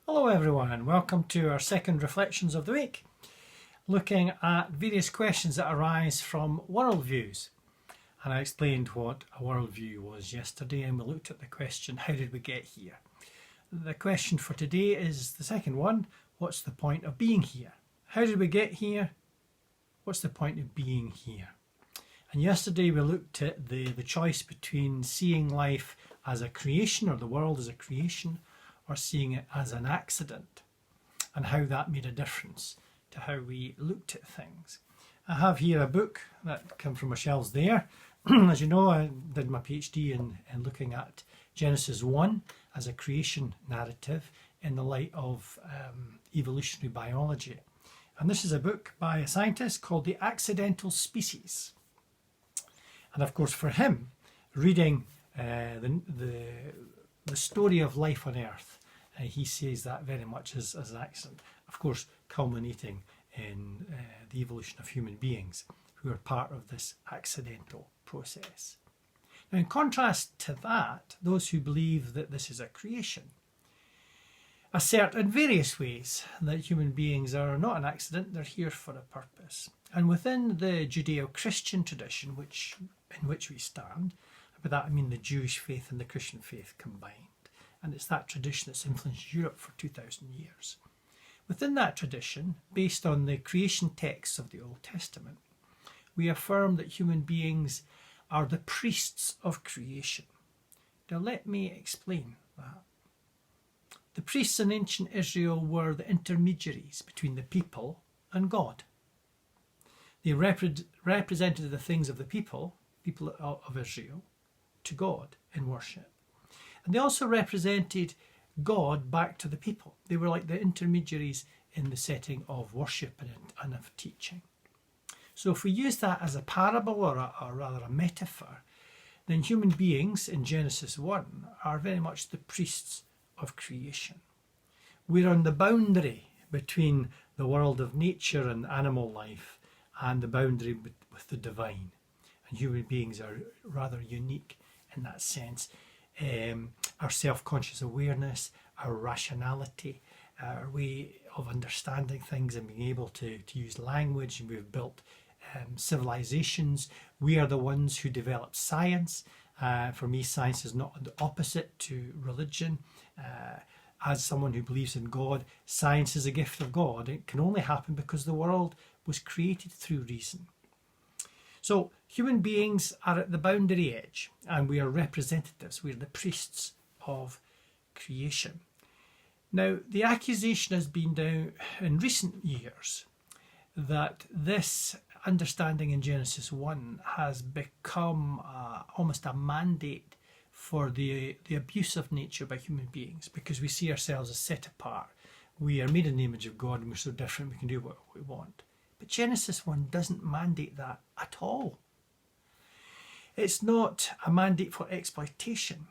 Hello everyone and welcome to our second Reflections of the Week, looking at various questions that arise from worldviews. And I explained what a worldview was yesterday and we looked at the question, how did we get here? The question for today is the second one, what's the point of being here? How did we get here? What's the point of being here? And yesterday we looked at the choice between seeing life as a creation or the world as a creation, or seeing it as an accident, and how that made a difference to how we looked at things. I have here a book that came from my shelves there. As you know, I did my PhD in looking at Genesis 1 as a creation narrative in the light of evolutionary biology. And this is a book by a scientist called The Accidental Species. And of course for him, reading the story of life on Earth, he sees that very much as an accident, of course culminating in the evolution of human beings who are part of this accidental process. Now, in contrast to that, those who believe that this is a creation assert in various ways that human beings are not an accident, they're here for a purpose. And within the Judeo-Christian tradition in which we stand, by that I mean the Jewish faith and the Christian faith combined, and it's that tradition that's influenced Europe for 2,000 years. Within that tradition, based on the creation texts of the Old Testament, we affirm that human beings are the priests of creation. Now let me explain that. The priests in ancient Israel were the intermediaries between the people and God. They represented the things of the people of Israel, to God in worship. And they also represented God back to the people. They were like the intermediaries in the setting of worship and of teaching. So if we use that as a parable or rather a metaphor, then human beings in Genesis 1 are very much the priests of creation. We're on the boundary between the world of nature and animal life and the boundary with the divine. And human beings are rather unique in that sense. Our self-conscious awareness, our rationality, our way of understanding things and being able to use language, and we've built civilizations. We are the ones who developed science. For me, science is not the opposite to religion. As someone who believes in God, science is a gift of God. It can only happen because the world was created through reason. So human beings are at the boundary edge and we are representatives, we are the priests of creation. Now the accusation has been down in recent years that this understanding in Genesis 1 has become almost a mandate for the abuse of nature by human beings, because we see ourselves as set apart. We are made in the image of God and we're so different we can do what we want. But Genesis 1 doesn't mandate that at all. It's not a mandate for exploitation.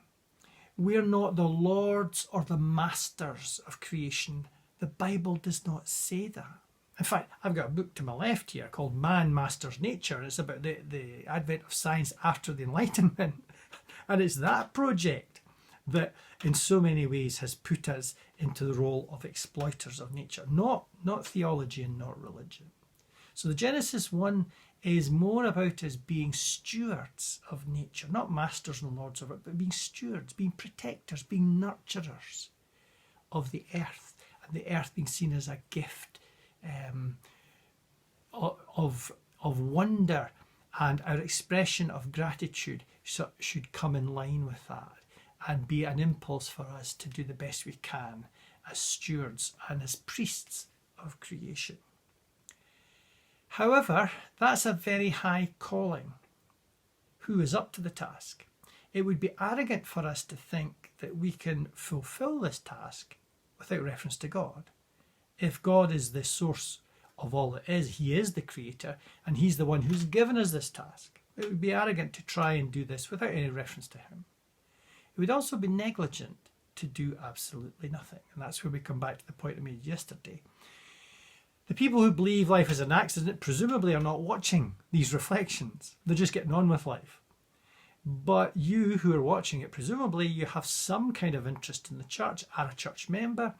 We're not the lords or the masters of creation. The Bible does not say that. In fact, I've got a book to my left here called Man Masters Nature, and it's about the advent of science after the Enlightenment. And it's that project that in so many ways has put us into the role of exploiters of nature, not theology and not religion. So the Genesis 1 is more about us being stewards of nature, not masters and lords of it, but being stewards, being protectors, being nurturers of the earth, and the earth being seen as a gift of wonder, and our expression of gratitude should come in line with that and be an impulse for us to do the best we can as stewards and as priests of creation. However, that's a very high calling. Who is up to the task? It would be arrogant for us to think that we can fulfill this task without reference to God. If God is the source of all that is, he is the creator, and he's the one who's given us this task. It would be arrogant to try and do this without any reference to him. It would also be negligent to do absolutely nothing. And that's where we come back to the point I made yesterday. The people who believe life is an accident presumably are not watching these reflections. They're just getting on with life. But you who are watching it, presumably you have some kind of interest in the church, are a church member,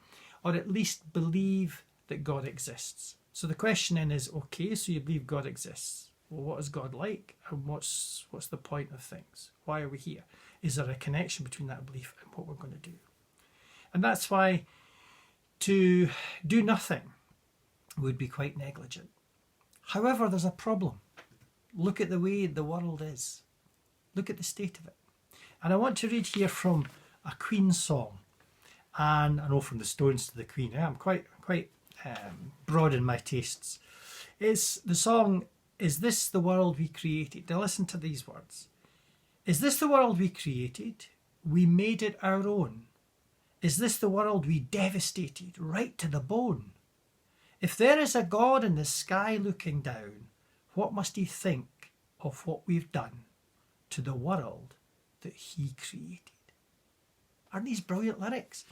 or at least believe that God exists. So the question then is, okay, so you believe God exists. Well, what is God like? And what's the point of things? Why are we here? Is there a connection between that belief and what we're going to do? And that's why to do nothing would be quite negligent. However, there's a problem. Look at the way the world is. Look at the state of it. And I want to read here from a Queen song. And I know from the Stones to the Queen, I'm quite broad in my tastes. It's the song, "Is This the World We Created?" Now listen to these words. Is this the world we created? We made it our own. Is this the world we devastated right to the bone? If there is a God in the sky looking down, what must he think of what we've done to the world that he created? Aren't these brilliant lyrics?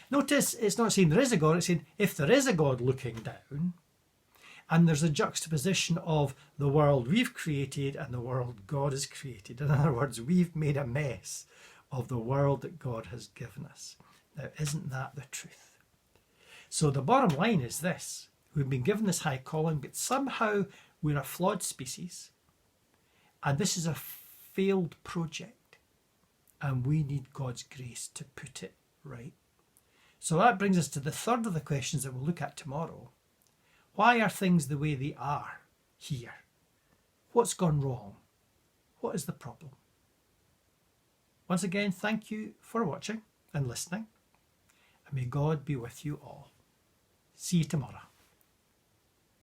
Notice it's not saying there is a God, it's saying if there is a God looking down, and there's a juxtaposition of the world we've created and the world God has created. In other words, we've made a mess of the world that God has given us. Now, isn't that the truth? So the bottom line is this. We've been given this high calling, but somehow we're a flawed species, and this is a failed project, and we need God's grace to put it right. So that brings us to the third of the questions that we'll look at tomorrow. Why are things the way they are here? What's gone wrong? What is the problem? Once again, thank you for watching and listening, and may God be with you all. See you tomorrow.